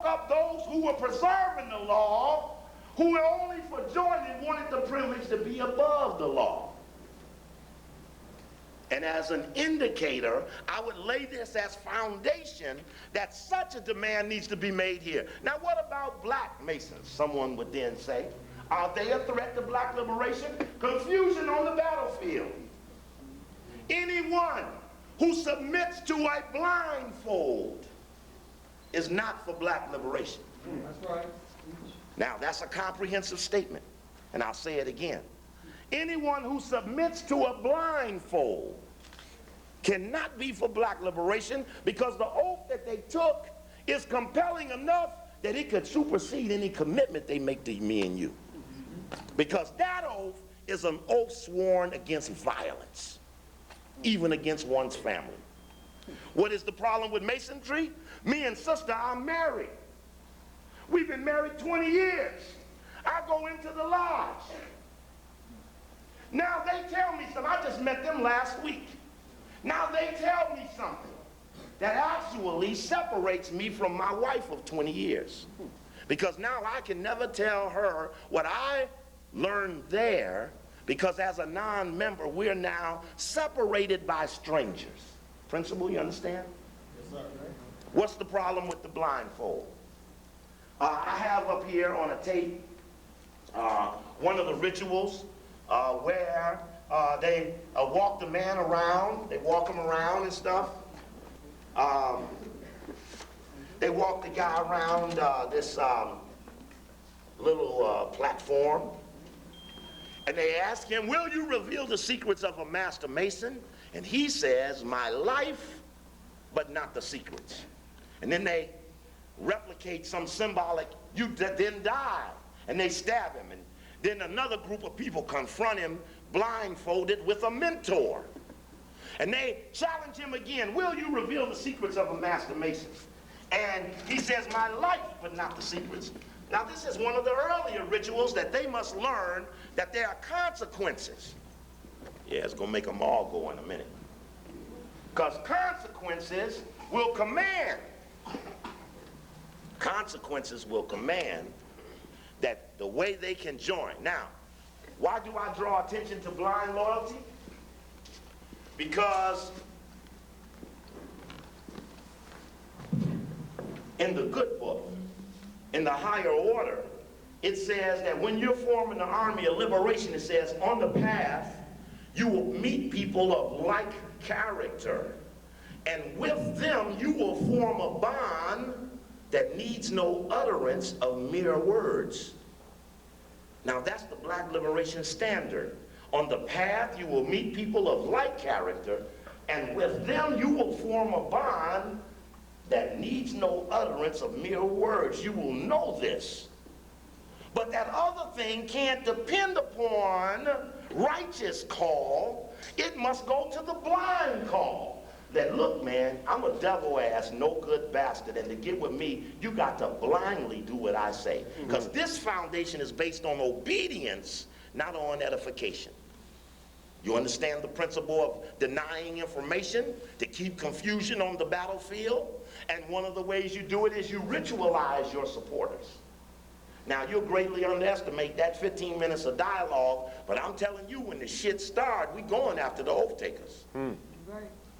up those who were preserving the law, who were only for joining, wanted the privilege to be above the law. And as an indicator, I would lay this as foundation that such a demand needs to be made here. Now, what about black Masons? Someone would then say, are they a threat to black liberation? Confusion on the battlefield. Anyone who submits to a blindfold is not for black liberation. That's right. Now, that's a comprehensive statement, and I'll say it again. Anyone who submits to a blindfold cannot be for black liberation, because the oath that they took is compelling enough that it could supersede any commitment they make to me and you. Because that oath is an oath sworn against violence, even against one's family. What is the problem with Masonry? Me and sister are married. We've been married 20 years. I go into the lodge. Now they tell me something. I just met them last week. Now they tell me something that actually separates me from my wife of 20 years. Because now I can never tell her what I learned there, because as a non-member, we're now separated by strangers. Principal, you understand? Yes, sir. What's the problem with the blindfold? I have up here on a tape one of the rituals where they walk the man around. They walk him around and stuff. They walk the guy around this little platform. And they ask him, will you reveal the secrets of a master mason? And he says, my life, but not the secrets. And then they replicate some symbolic, you then die. And they stab him. And then another group of people confront him blindfolded with a mentor. And they challenge him again, will you reveal the secrets of a master mason? And he says, my life, but not the secrets. Now this is one of the earlier rituals that they must learn, that there are consequences. Yeah, it's gonna make them all go in a minute. Because consequences will command. Consequences will command that the way they can join. Now, why do I draw attention to blind loyalty? Because in the good book, in the higher order, it says that when you're forming the army of liberation, it says on the path, you will meet people of like character, and with them you will form a bond that needs no utterance of mere words. Now that's the black liberation standard. On the path you will meet people of like character, and with them you will form a bond that needs no utterance of mere words. You will know this. But that other thing can't depend upon righteous call. It must go to the blind call. That, look, man, I'm a devil-ass, no-good bastard, and to get with me, you got to blindly do what I say. Because this foundation is based on obedience, not on edification. You understand the principle of denying information to keep confusion on the battlefield? And one of the ways you do it is you ritualize your supporters. Now, you'll greatly underestimate that 15 minutes of dialogue, but I'm telling you, when the shit starts, we going after the oath takers. Right.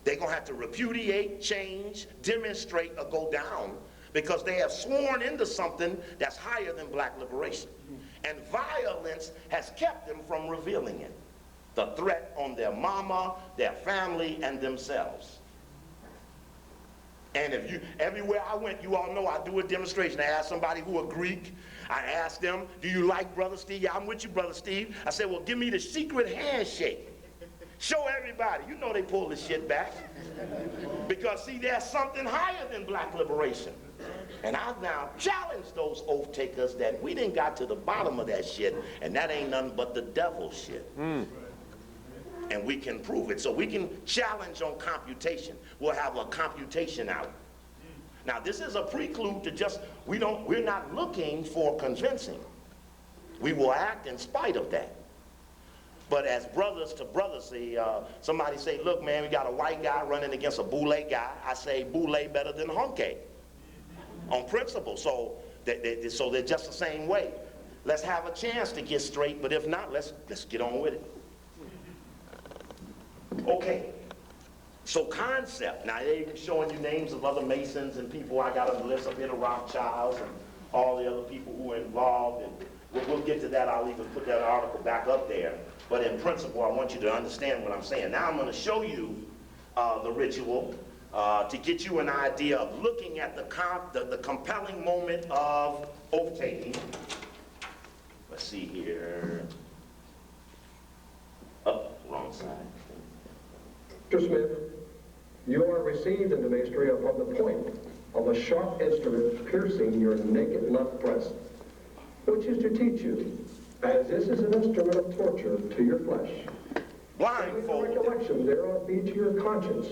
They're going to have to repudiate, change, demonstrate, or go down, because they have sworn into something that's higher than black liberation. And violence has kept them from revealing it. The threat on their mama, their family, and themselves. And if you, everywhere I went, you all know I do a demonstration. I ask somebody who are Greek. I ask them, do you like Brother Steve? Yeah, I'm with you, Brother Steve. I said, well, give me the secret handshake. Show everybody. You know they pull this shit back. Because, see, there's something higher than black liberation. And I've now challenged those oath takers that we didn't got to the bottom of that shit, and that ain't nothing but the devil shit. And we can prove it. So we can challenge on computation. We'll have a computation out. Now this is a prelude to just, we're not looking for convincing. We will act in spite of that. But as brothers to brothers, see, somebody say, look man, we got a white guy running against a boule guy. I say boule better than honke. on principle. So so they're just the same way. Let's have a chance to get straight, but if not, let's get on with it. Okay. So concept. Now they're showing you names of other Masons and people. I got a list up here, the Rothschilds and all the other people who were involved. And we'll get to that. I'll even put that article back up there. But in principle, I want you to understand what I'm saying. Now I'm going to show you the ritual to get you an idea of looking at the compelling moment of oath-taking. Let's see here. Oh, wrong side. Mr. Smith, you are received in the Masonry upon the point of a sharp instrument piercing your naked left breast, which is to teach you, as this is an instrument of torture to your flesh. Blindfold. May the recollection thereof be to your conscience,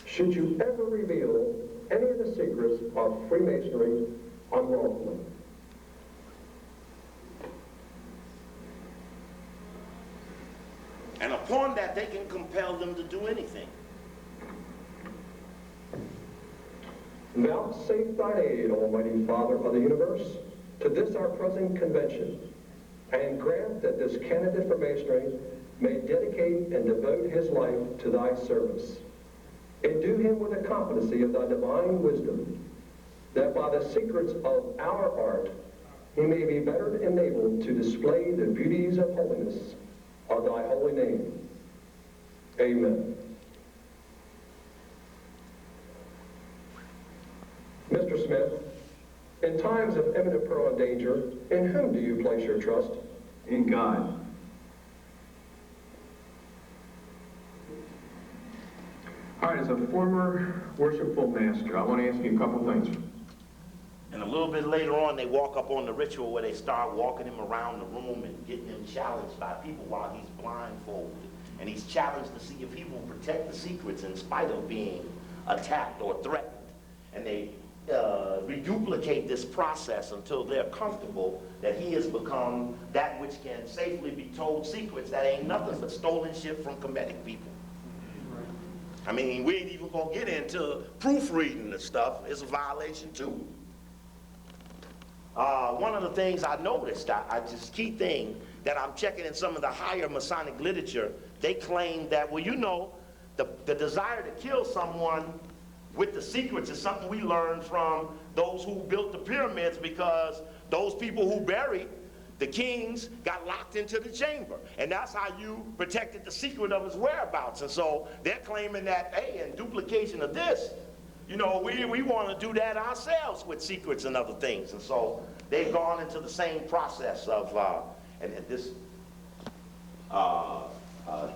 should you ever reveal any of the secrets of Freemasonry unlawfully. And upon that, they can compel them to do anything. Vouchsafe thine aid, Almighty Father of the universe, to this our present convention, and grant that this candidate for Masonry may dedicate and devote his life to thy service. Endue him with the competency of thy divine wisdom, that by the secrets of our art he may be better enabled to display the beauties of holiness of thy holy name. Amen. Mr. Smith, in times of imminent peril and danger, in whom do you place your trust? In God. All right, as a former worshipful master, I want to ask you a couple things. And a little bit later on, they walk up on the ritual where they start walking him around the room and getting him challenged by people while he's blindfolded. And he's challenged to see if he will protect the secrets in spite of being attacked or threatened. And they reduplicate this process until they're comfortable that he has become that which can safely be told secrets that ain't nothing but stolen shit from Kemetic people. I mean, we ain't even gonna get into proofreading the stuff. It's a violation too. One of the things I noticed, just key thing that I'm checking in some of the higher Masonic literature, they claim that, well, you know, the desire to kill someone with the secrets is something we learned from those who built the pyramids, because those people who buried the kings got locked into the chamber. And that's how you protected the secret of his whereabouts. And so they're claiming that, hey, in duplication of this, you know, we want to do that ourselves with secrets and other things. And so they've gone into the same process of, and this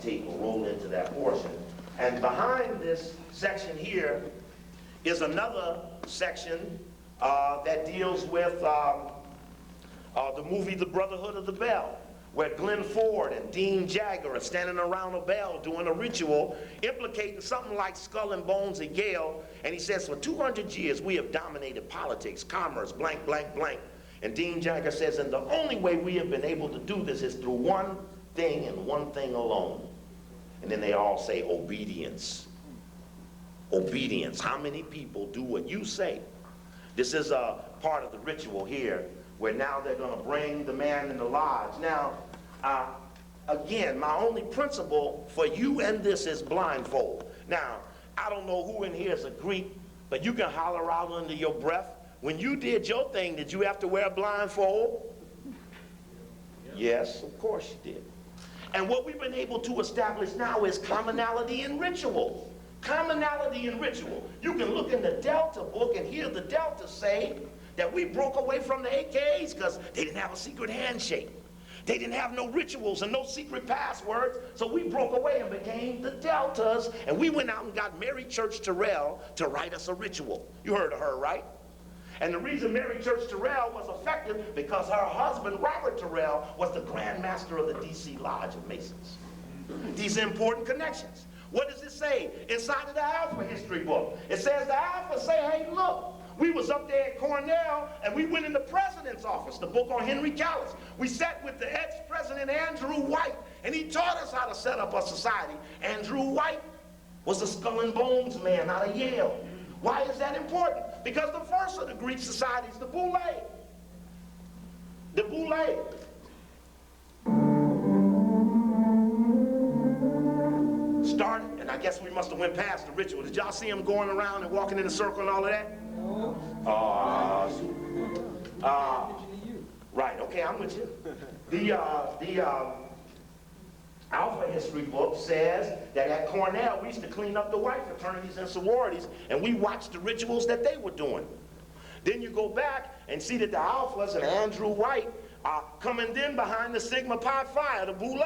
tape will roll into that portion. And behind this section here is another section that deals with the movie The Brotherhood of the Bell, where Glenn Ford and Dean Jagger are standing around a bell doing a ritual implicating something like Skull and Bones at Yale. And he says, for 200 years we have dominated politics, commerce, blank, blank, blank. And Dean Jagger says, and the only way we have been able to do this is through one thing and one thing alone. And then they all say obedience. Obedience. How many people do what you say? This is a part of the ritual here, where now they're going to bring the man in the lodge. Now, again, my only principle for you and this is blindfold. Now, I don't know who in here is a Greek, but you can holler out under your breath. When you did your thing, did you have to wear a blindfold? Yes, of course you did. And what we've been able to establish now is commonality in ritual. Commonality in ritual. You can look in the Delta book and hear the Delta say that we broke away from the AKAs because they didn't have a secret handshake. They didn't have no rituals and no secret passwords, so we broke away and became the Deltas, and we went out and got Mary Church Terrell to write us a ritual. You heard of her, right? And the reason Mary Church Terrell was effective because her husband, Robert Terrell, was the Grand Master of the D.C. Lodge of Masons. These are important connections. What does it say inside of the Alpha history book? It says the Alpha say, hey, look, we was up there at Cornell and we went in the president's office, the book on Henry Callis. We sat with the ex-president Andrew White, and he taught us how to set up a society. Andrew White was a Skull and Bones man out of Yale. Why is that important? Because the first of the Greek societies, the Boule. The Boule. Started, and I guess we must have went past the ritual. Did y'all see him going around and walking in a circle and all of that? Right, okay, I'm with you. The Alpha history book says that at Cornell, we used to clean up the white fraternities and sororities, and we watched the rituals that they were doing. Then you go back and see that the Alphas and Andrew White are coming in behind the Sigma Pi Phi, the Boule.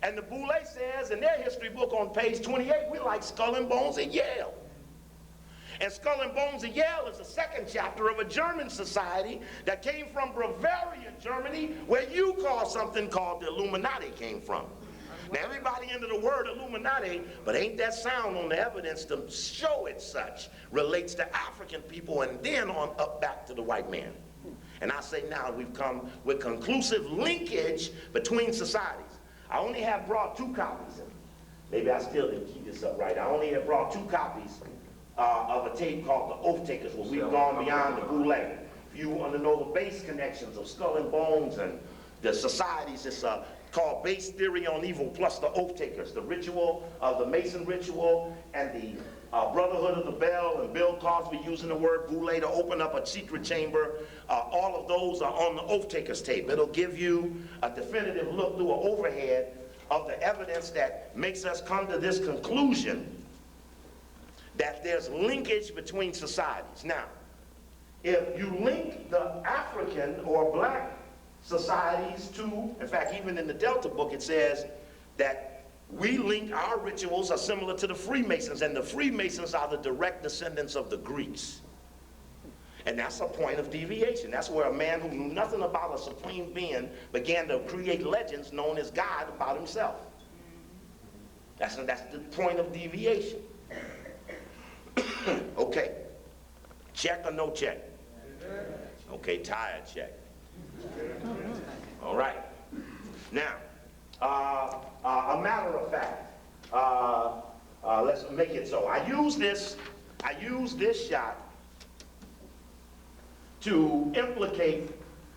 And the Boule says in their history book on page 28, we like Skull and Bones at Yale. And Skull and Bones at Yale is the second chapter of a German society that came from Bavaria, Germany, where you call something called the Illuminati came from. Now everybody into the word Illuminati, but ain't that sound on the evidence to show it such, relates to African people and then on up back to the white man. And I say now we've come with conclusive linkage between societies. I only have brought 2 copies. Maybe I still didn't keep this up right. I only have brought 2 copies of a tape called The Oath Takers, where we've gone beyond the Boule. If you want to know the base connections of Skull and Bones and the societies, it's called Base Theory on Evil plus the Oath Takers, the ritual of the Mason ritual and the Brotherhood of the Bell and Bill Cosby using the word Boule to open up a secret chamber. All of those are on the Oath Takers tape. It'll give you a definitive look through an overhead of the evidence that makes us come to this conclusion that there's linkage between societies. Now, if you link the African or black societies to, in fact, even in the Delta book, it says that we link our rituals are similar to the Freemasons, and the Freemasons are the direct descendants of the Greeks. And that's a point of deviation. That's where a man who knew nothing about a supreme being began to create legends known as God about himself. That's the point of deviation. Okay. Check or no check? Okay, tired check. All right. Now, a matter of fact, let's make it so. I use this shot to implicate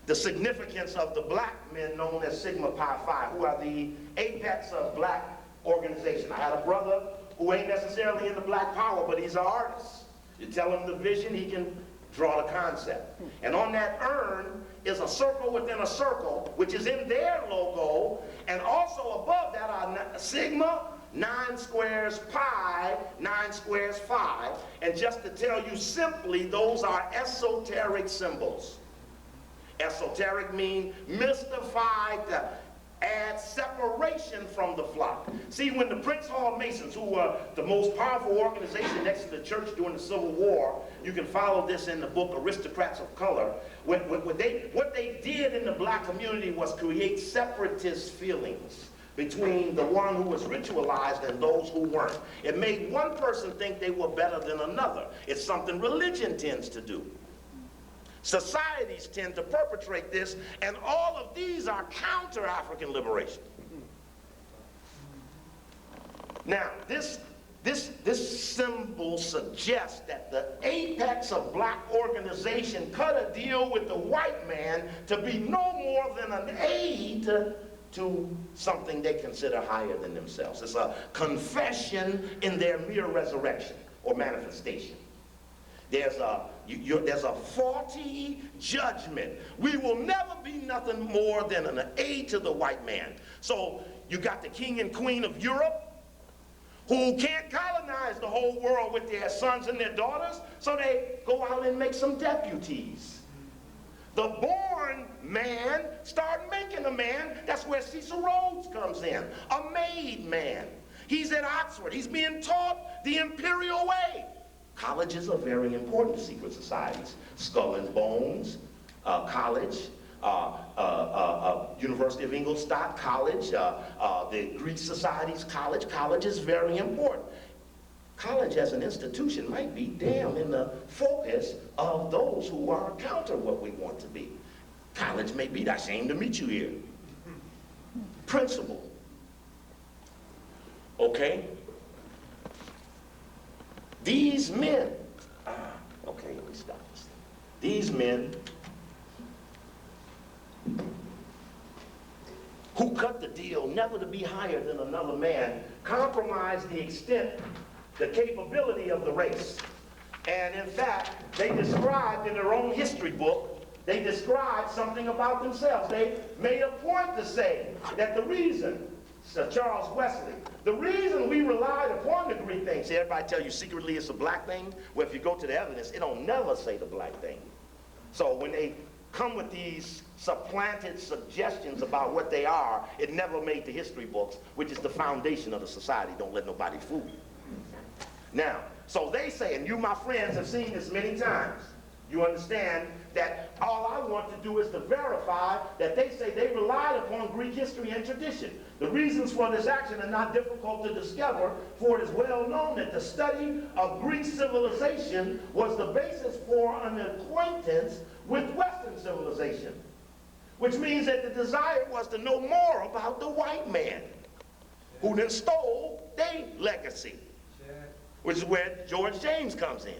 the significance of the black men known as Sigma Pi Phi, who are the apex of black organization. I had a brother who ain't necessarily in the black power, but he's an artist. You tell him the vision, he can draw the concept. And on that urn is a circle within a circle, which is in their logo, and also above that are Sigma, 9 squares pi, 9 squares phi. And just to tell you simply, those are esoteric symbols. Esoteric means mystified, to add separation from the flock. See, when the Prince Hall Masons, who were the most powerful organization next to the church during the Civil War, you can follow this in the book Aristocrats of Color, what they did in the black community was create separatist feelings between the one who was ritualized and those who weren't. It made one person think they were better than another. It's something religion tends to do. Societies tend to perpetrate this, and all of these are counter-African liberation. Now, this symbol suggests that the apex of black organization cut a deal with the white man to be no more than an aid to something they consider higher than themselves. It's a confession in their mere resurrection or manifestation. There's a faulty judgment. We will never be nothing more than an aid to the white man. So you got the king and queen of Europe who can't colonize the whole world with their sons and their daughters, so they go out and make some deputies. The born man start making a man. That's where Cecil Rhodes comes in, a made man. He's at Oxford. He's being taught the imperial way. Colleges are very important secret societies. Skull and Bones College, University of Ingolstadt College, the Greek Societies College. College is very important. College as an institution might be damn in the focus of those who are counter what we want to be. College may be ashamed to meet you here. Principle. Okay? These men, okay. Okay, let me stop this. These men who cut the deal never to be higher than another man compromised the extent, the capability of the race. And in fact, they described in their own history book, they described something about themselves. They made a point to say that the reason, Charles Wesley, the reason we relied upon the Greek thing, see, everybody tell you secretly it's a black thing. Well, if you go to the evidence, it don't never say the black thing. So when they come with these supplanted suggestions about what they are, it never made the history books, which is the foundation of the society. Don't let nobody fool you. Now, so they say, and you, my friends, have seen this many times. You understand that all I want to do is to verify that they say they relied upon Greek history and tradition. The reasons for this action are not difficult to discover, for it is well known that the study of Greek civilization was the basis for an acquaintance with Western civilization, which means that the desire was to know more about the white man who then stole their legacy, which is where George James comes in.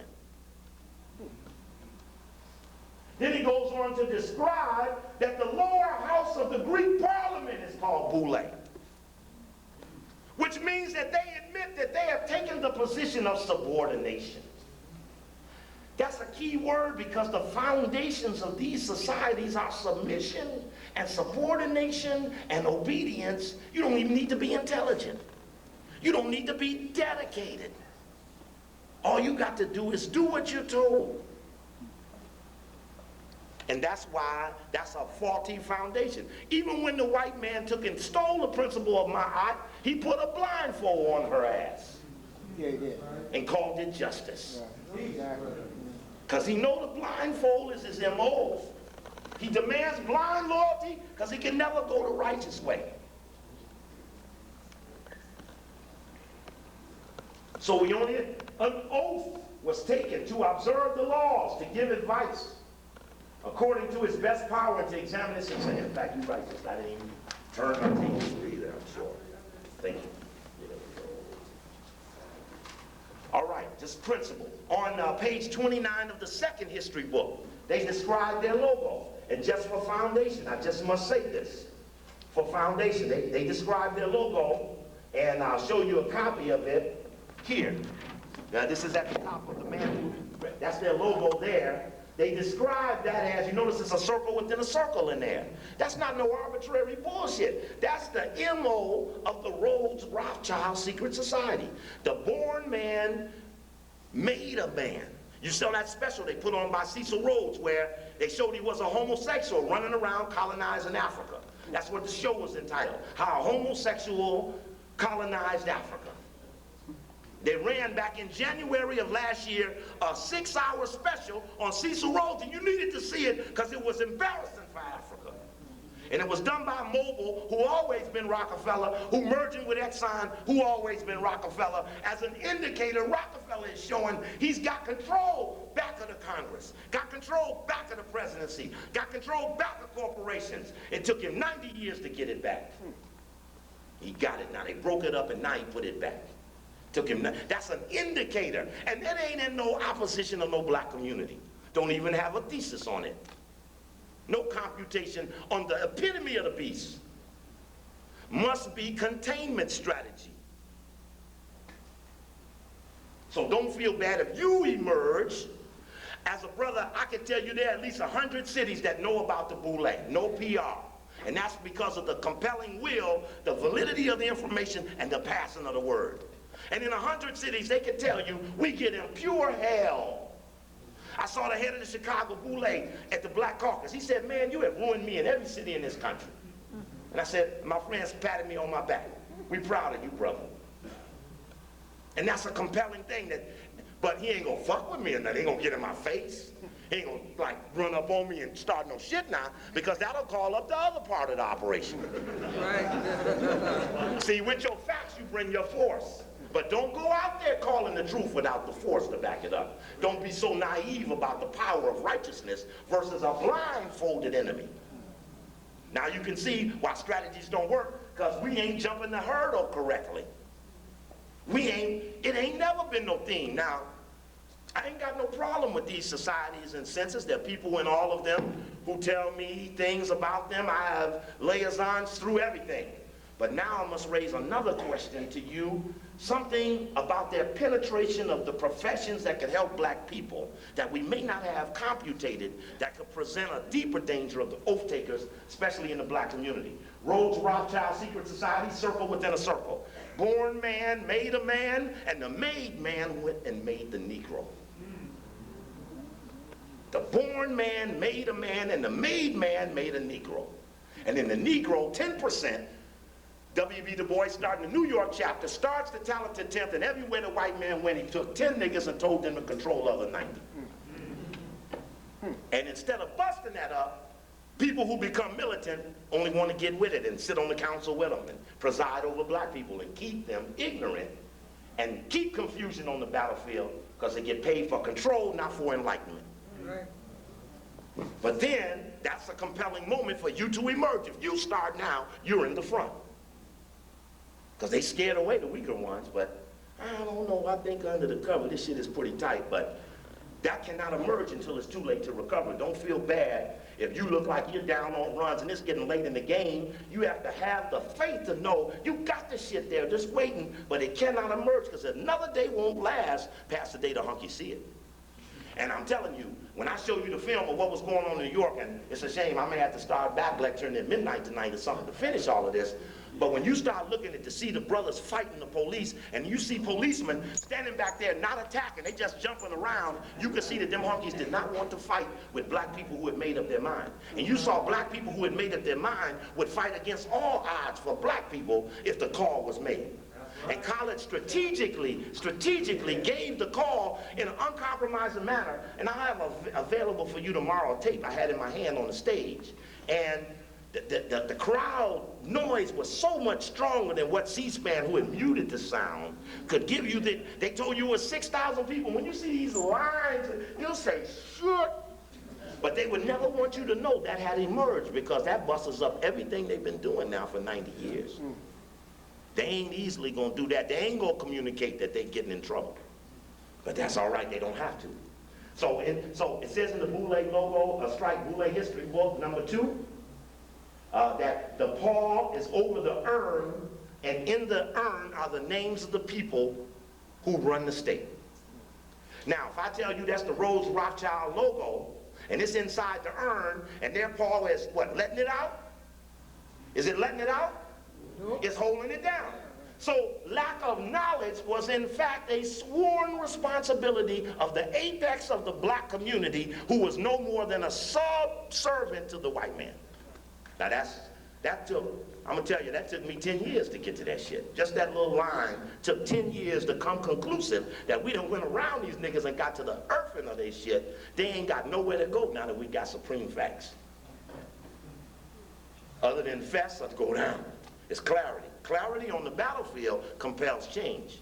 Then he goes on to describe that the lower house of the Greek parliament is called Boule, which means that they admit that they have taken the position of subordination. That's a key word because the foundations of these societies are submission and subordination and obedience. You don't even need to be intelligent. You don't need to be dedicated. All you got to do is do what you're told. And that's why that's a faulty foundation. Even when the white man took and stole the principle of Ma'at, he put a blindfold on her ass. Yeah, he did. And called it justice. Right. Exactly. Because he know the blindfold is his M.O. He demands blind loyalty because he can never go the righteous way. So an oath was taken to observe the laws, to give advice according to his best power and to examine his success. In fact, you're right, I didn't even turn my tables either, I'm sure. Thank you. All right, just principle. On page 29 of the second history book, they describe their logo. And just for foundation, I just must say this. For foundation, they describe their logo, and I'll show you a copy of it here. Now, this is at the top of the manual. That's their logo there. They describe that as, you notice there's a circle within a circle in there. That's not no arbitrary bullshit. That's the MO of the Rhodes Rothschild secret society. The born man made a man. You saw that special they put on by Cecil Rhodes where they showed he was a homosexual running around colonizing Africa. That's what the show was entitled, How a Homosexual Colonized Africa. They ran back in January of last year a 6-hour special on Cecil Rhodes, and you needed to see it because it was embarrassing for Africa. And it was done by Mobil, who always been Rockefeller, who merging with Exxon, who always been Rockefeller. As an indicator, Rockefeller is showing he's got control back of the Congress, got control back of the presidency, got control back of corporations. It took him 90 years to get it back. He got it now. They broke it up and now he put it back. Took him. That's an indicator. And that ain't in no opposition of no black community. Don't even have a thesis on it. No computation on the epitome of the beast. Must be containment strategy. So don't feel bad if you emerge. As a brother, I can tell you there are at least 100 cities that know about the Boule. No PR. And that's because of the compelling will, the validity of the information, and the passing of the word. And in 100 cities, they can tell you, we get in pure hell. I saw the head of the Chicago Boule at the Black Caucus. He said, man, you have ruined me in every city in this country. And I said, my friends patted me on my back. We proud of you, brother. And that's a compelling thing but he ain't gonna fuck with me or nothing. He ain't gonna get in my face. He ain't gonna like run up on me and start no shit now, because that'll call up the other part of the operation. Right. See, with your facts, you bring your force. But don't go out there calling the truth without the force to back it up. Don't be so naive about the power of righteousness versus a blindfolded enemy. Now you can see why strategies don't work, because we ain't jumping the hurdle correctly. It ain't never been no theme. Now, I ain't got no problem with these societies and census. There are people in all of them who tell me things about them. I have liaisons through everything. But now I must raise another question to you, something about their penetration of the professions that could help black people that we may not have computated that could present a deeper danger of the oath takers, especially in the black community. Rhodes Rothschild Secret Society, circle within a circle. Born man made a man, and the made man went and made the Negro. The born man made a man, and the made man made a Negro. And in the Negro, 10%, W.B. Du Bois, starting the New York chapter, starts the talented 10th, and everywhere the white man went, he took 10 niggas and told them to control the other 90. And instead of busting that up, people who become militant only want to get with it and sit on the council with them and preside over black people and keep them ignorant and keep confusion on the battlefield because they get paid for control, not for enlightenment. Right. But then, that's a compelling moment for you to emerge. If you start now, you're in the front. Because they scared away the weaker ones, but I don't know, I think under the cover, this shit is pretty tight, but that cannot emerge until it's too late to recover. Don't feel bad if you look like you're down on runs and it's getting late in the game. You have to have the faith to know you got the shit there just waiting, but it cannot emerge because another day won't last past the day the hunky see it. And I'm telling you, when I show you the film of what was going on in New York, and it's a shame I may have to start back lecturing at midnight tonight or something to finish all of this, but when you start looking at to see the brothers fighting the police, and you see policemen standing back there not attacking, they just jumping around, you can see that them honkies did not want to fight with black people who had made up their mind. And you saw black people who had made up their mind would fight against all odds for black people if the call was made. And college strategically gave the call in an uncompromising manner. And I have available for you tomorrow a tape I had in my hand on the stage. And the crowd noise was so much stronger than what C-SPAN, who had muted the sound, could give you. They told you it was 6,000 people. When you see these lines, you'll say, shit. But they would never want you to know that had emerged, because that busts up everything they've been doing now for 90 years. They ain't easily gonna do that. They ain't gonna communicate that they're getting in trouble. But that's all right, they don't have to. So it says in the Boule logo, Strike Boule History book, number 2, that the paw is over the urn, and in the urn are the names of the people who run the state. Now, if I tell you that's the Rhodes Rothschild logo, and it's inside the urn, and their paw is, what, letting it out? Is it letting it out? It's holding it down. So lack of knowledge was in fact a sworn responsibility of the apex of the black community, who was no more than a subservient to the white man. Now I'm gonna tell you, that took me 10 years to get to that shit. Just that little line took 10 years to come conclusive that we done went around these niggas and got to the earthing of their shit. They ain't got nowhere to go now that we got supreme facts. Other than fess, let's go down. It's clarity. Clarity on the battlefield compels change.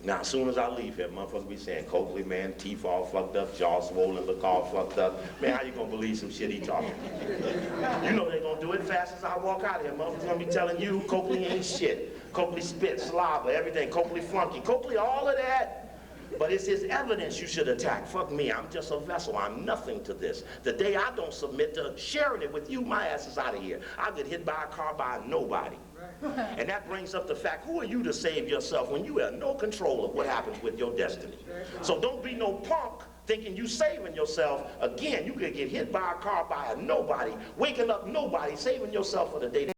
Now, as soon as I leave here, motherfuckers be saying, Coakley, man, teeth all fucked up, jaw swollen, look all fucked up. Man, how you gonna believe some shit he talking? You know they gonna do it fast as I walk out of here. Motherfuckers gonna be telling you Coakley ain't shit. Coakley spit, slobber, everything. Coakley flunky. Coakley, all of that. But it's his evidence you should attack. Fuck me, I'm just a vessel. I'm nothing to this. The day I don't submit to sharing it with you, my ass is out of here. I'll get hit by a car by nobody. Right. And that brings up the fact, who are you to save yourself when you have no control of what happens with your destiny? So don't be no punk thinking you saving yourself. Again, you could get hit by a car by a nobody, waking up nobody, saving yourself for the day.